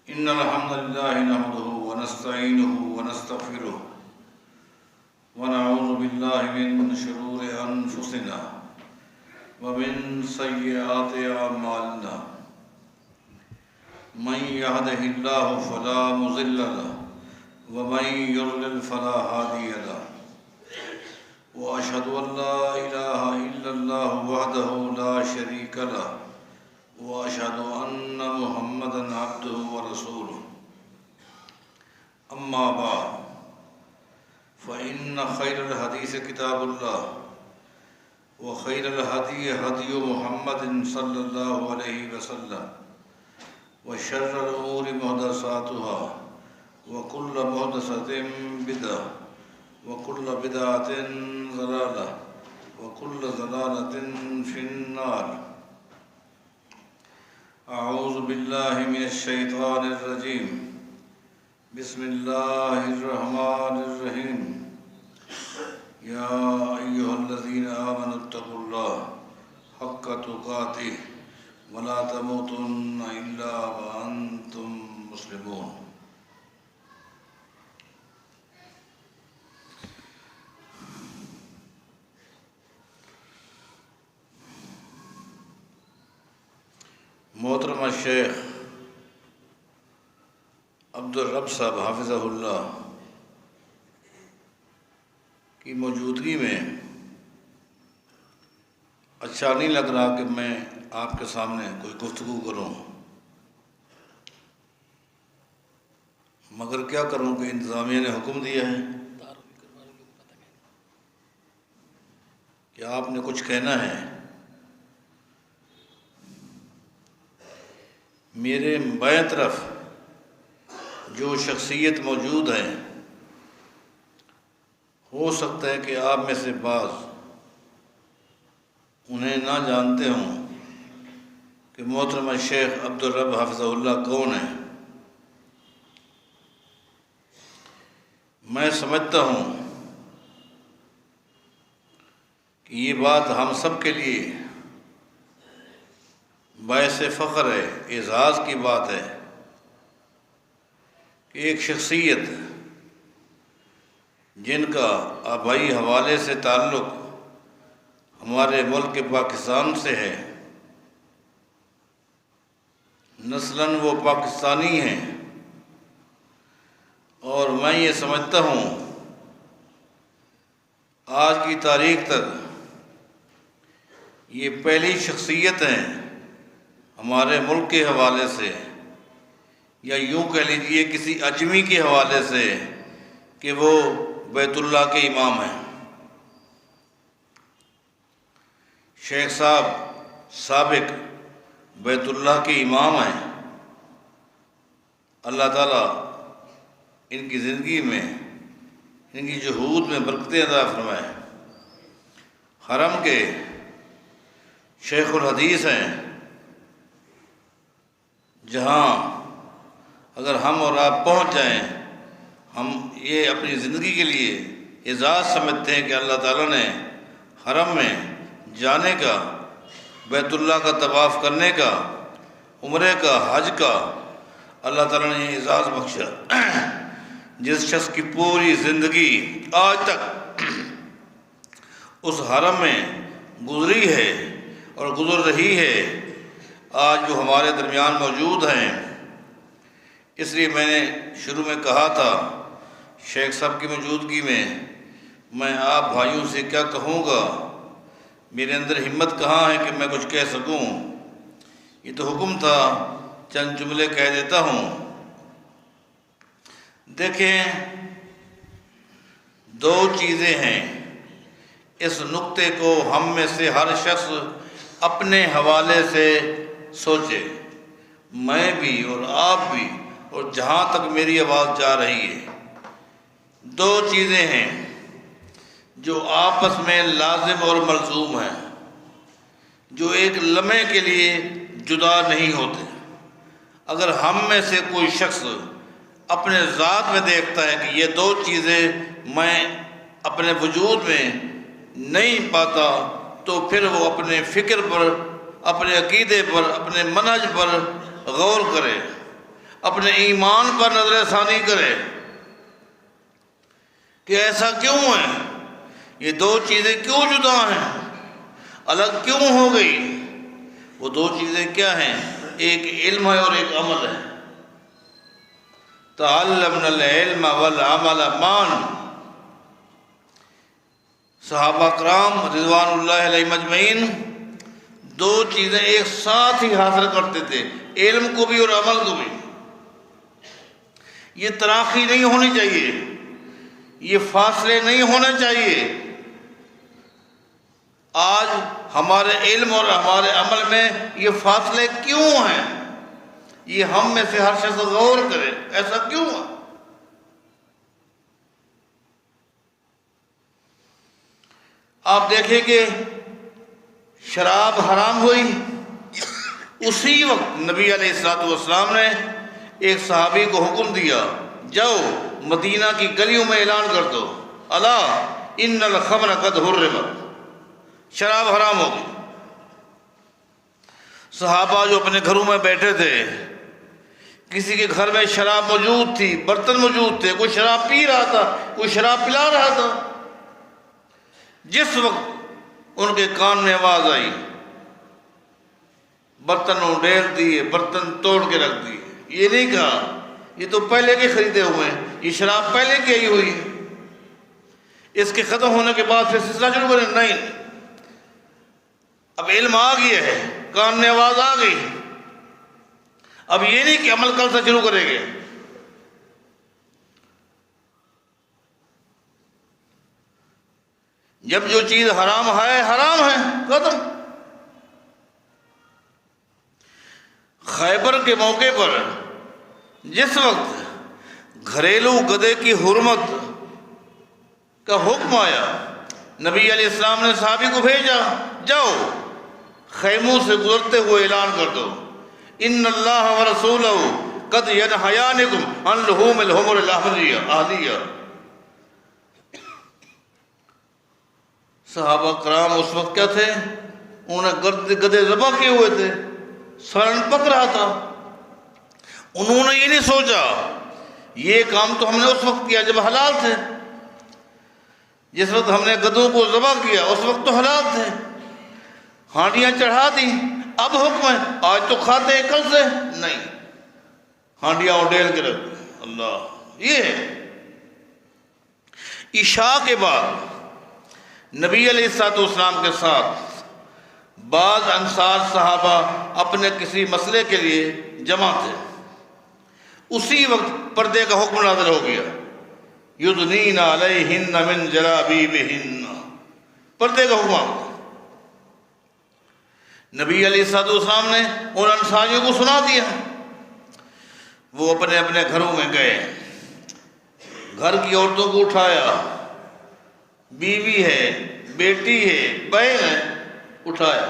إن الحمد لله نحمده ونستعينه ونستغفره ونعوذ بالله من شرور أنفسنا ومن سيئات أعمالنا من يهده الله فلا مضل له ومن يضلل فلا هادي له وأشهد أن لا إله إلا الله وحده لا شريك له وأشهد أن محمدًا عبده ورسوله أما بعد فإن خير الحديث كتاب الله وخير الهدي هدي محمد صلى الله عليه وسلم وشر الأمور محدثاتها وكل محدثة بدعة وكل بدعة ضلالة وكل ضلالة في النار. أعوذ بالله من الشيطان الرجيم. بسم الله الرحمن الرحيم. يا أيها الذين آمنوا اتقوا الله حق تقاته ولا تموتن إلا وأنتم مسلمون. محترمہ شیخ عبدالرب صاحب حافظہ اللہ کی موجودگی میں اچھا نہیں لگ رہا کہ میں آپ کے سامنے کوئی گفتگو کروں، مگر کیا کروں کہ انتظامیہ نے حکم دیا ہے کہ آپ نے کچھ کہنا ہے۔ میرے بائیں طرف جو شخصیت موجود ہے ہو سکتا ہے کہ آپ میں سے بعض انہیں نہ جانتے ہوں کہ محترمہ شیخ عبدالرب حافظہ اللہ کون ہے۔ میں سمجھتا ہوں کہ یہ بات ہم سب کے لیے باعث فخر ہے، اعزاز کی بات ہے کہ ایک شخصیت جن کا آبائی حوالے سے تعلق ہمارے ملک پاکستان سے ہے، نسلاً وہ پاکستانی ہیں، اور میں یہ سمجھتا ہوں آج کی تاریخ تک یہ پہلی شخصیت ہیں ہمارے ملک کے حوالے سے، یا یوں کہہ لیجئے کسی اجمی کے حوالے سے، کہ وہ بیت اللہ کے امام ہیں۔ شیخ صاحب سابق بیت اللہ کے امام ہیں۔ اللہ تعالیٰ ان کی زندگی میں، ان کی جہود میں برکتیں عطا فرمائے۔ حرم کے شیخ الحدیث ہیں، جہاں اگر ہم اور آپ پہنچ جائیں، ہم یہ اپنی زندگی کے لیے اعزاز سمجھتے ہیں کہ اللہ تعالیٰ نے حرم میں جانے کا، بیت اللہ کا طواف کرنے کا، عمرے کا، حج کا اللہ تعالیٰ نے اعزاز بخشا۔ جس شخص کی پوری زندگی آج تک اس حرم میں گزری ہے اور گزر رہی ہے، آج وہ ہمارے درمیان موجود ہیں۔ اس لیے میں نے شروع میں کہا تھا شیخ صاحب کی موجودگی میں آپ بھائیوں سے کیا کہوں گا، میرے اندر ہمت کہاں ہے کہ میں کچھ کہہ سکوں۔ یہ تو حکم تھا، چند جملے کہہ دیتا ہوں۔ دیکھیں، دو چیزیں ہیں، اس نقطے کو ہم میں سے ہر شخص اپنے حوالے سے سوچے، میں بھی اور آپ بھی، اور جہاں تک میری آواز جا رہی ہے۔ دو چیزیں ہیں جو آپس میں لازم اور ملزوم ہیں، جو ایک لمحے کے لیے جدا نہیں ہوتے۔ اگر ہم میں سے کوئی شخص اپنے ذات میں دیکھتا ہے کہ یہ دو چیزیں میں اپنے وجود میں نہیں پاتا، تو پھر وہ اپنے فکر پر، اپنے عقیدے پر، اپنے منہج پر غور کرے۔ اپنے ایمان پر نظر ثانی کرے کہ ایسا کیوں ہے، یہ دو چیزیں کیوں جدا ہیں، الگ کیوں ہو گئی۔ وہ دو چیزیں کیا ہیں؟ ایک علم ہے اور ایک عمل ہے۔ تعلمنا العلم والعمل معا۔ صحابہ کرام رضوان اللہ علیہ مجمعین دو چیزیں ایک ساتھ ہی حاصل کرتے تھے، علم کو بھی اور عمل کو بھی۔ یہ تراخی نہیں ہونی چاہیے، یہ فاصلے نہیں ہونے چاہیے۔ آج ہمارے علم اور ہمارے عمل میں یہ فاصلے کیوں ہیں؟ یہ ہم میں سے ہر شخص غور کرے، ایسا کیوں ہے؟ آپ دیکھیں کہ شراب حرام ہوئی، اسی وقت نبی علیہ الصلوۃ والسلام نے ایک صحابی کو حکم دیا، جاؤ مدینہ کی گلیوں میں اعلان کر دو، الا ان الخمر قد حرمت، شراب حرام ہو گئی۔ صحابہ جو اپنے گھروں میں بیٹھے تھے، کسی کے گھر میں شراب موجود تھی، برتن موجود تھے، کوئی شراب پی رہا تھا، کوئی شراب پلا رہا تھا، جس وقت ان کے کان میں آواز آئی، برتن اڈیل دیے، برتن توڑ کے رکھ دیے۔ یہ نہیں کہا یہ تو پہلے کے خریدے ہوئے ہیں، یہ شراب پہلے کی آئی ہوئی ہے، اس کے ختم ہونے کے بعد پھر سلسلہ شروع کریں؟ نہیں، اب علم آ گیا ہے، کان میں آواز آ گئی، اب یہ نہیں کہ عمل کل سے شروع کریں گے۔ جب جو چیز حرام ہے حرام ہے، ختم۔ خیبر کے موقع پر جس وقت گھریلو گدے کی حرمت کا حکم آیا، نبی علیہ السلام نے صحابی کو بھیجا، جاؤ خیموں سے گزرتے ہوئے اعلان کر دو، ان اللہ ورسولہ قد ینہیانکم عن لحوم الحمر الاہلیہ۔ صحابہ کرام اس وقت کیا تھے؟ انہوں نے گدے ذبح کیے ہوئے تھے، سرن پک رہا تھا۔ انہوں نے یہ نہیں سوچا، یہ کام تو ہم نے اس وقت کیا جب حلال تھے، جس وقت ہم نے گدوں کو ذبح کیا اس وقت تو حلال تھے، ہانڈیاں چڑھا دی، اب حکم ہے آج تو کھاتے ہیں کل سے نہیں، ہانڈیاں اڈیل کے رکھ دی۔ اللہ، یہ ہے۔ عشاء کے بعد نبی علیہ الصلوۃ والسلام کے ساتھ بعض انصار صحابہ اپنے کسی مسئلے کے لیے جمع تھے، اسی وقت پردے کا حکم نازل ہو گیا، یدنین علیہن من جلابیبہن، پردے کا حکم آ گیا۔ نبی علیہ الصلوۃ والسلام نے ان انصاریوں کو سنا دیا، وہ اپنے اپنے گھروں میں گئے، گھر کی عورتوں کو اٹھایا، بیوی ہے، بیٹی ہے، بہن ہے، اٹھایا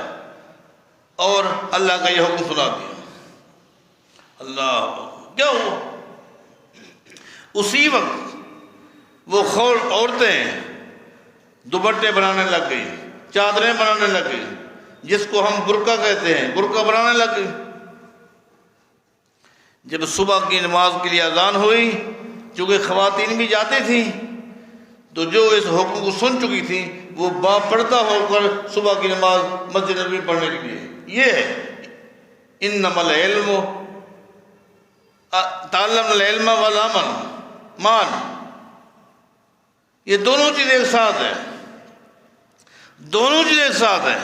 اور اللہ کا یہ حکم سنا دیا۔ اللہ، کیا ہوا؟ اسی وقت وہ عورتیں دوپٹے بنانے لگ گئی، چادریں بنانے لگ گئی، جس کو ہم برقع کہتے ہیں، برقع بنانے لگ گئی۔ جب صبح کی نماز کے لیے اذان ہوئی، چونکہ خواتین بھی جاتی تھیں تو جو اس حکم کو سن چکی تھی وہ با پردہ ہو کر صبح کی نماز مسجد نبوی پڑھنے کے لیے۔ یہ ہے انما العلم تعلمنا العلم والعمل معا، یہ دونوں چیزیں ایک ساتھ ہیں، دونوں چیزیں ایک ساتھ ہیں۔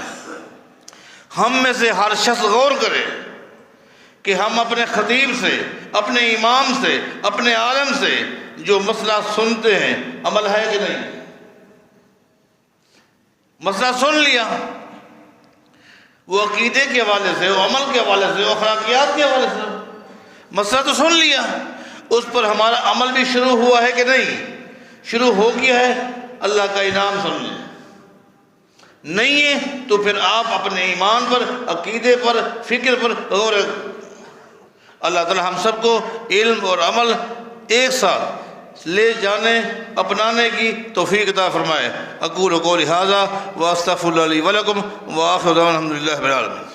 ہم میں سے ہر شخص غور کرے کہ ہم اپنے خطیب سے، اپنے امام سے، اپنے عالم سے جو مسئلہ سنتے ہیں عمل ہے کہ نہیں؟ مسئلہ سن لیا، وہ عقیدے کے حوالے سے، وہ عمل کے حوالے سے، وہ اخلاقیات کے حوالے سے، مسئلہ تو سن لیا، اس پر ہمارا عمل بھی شروع ہوا ہے کہ نہیں؟ شروع ہو گیا ہے، اللہ کا انعام سمجھیں، نہیں ہے تو پھر آپ اپنے ایمان پر، عقیدے پر، فکر پر غور۔ اللہ تعالی ہم سب کو علم اور عمل ایک ساتھ لے جانے، اپنانے کی توفیق عطا فرمائے۔ اقول قولی ھذا واستغفر اللہ لی ولکم وآخر دعوانا الحمد للہ رب العالمین۔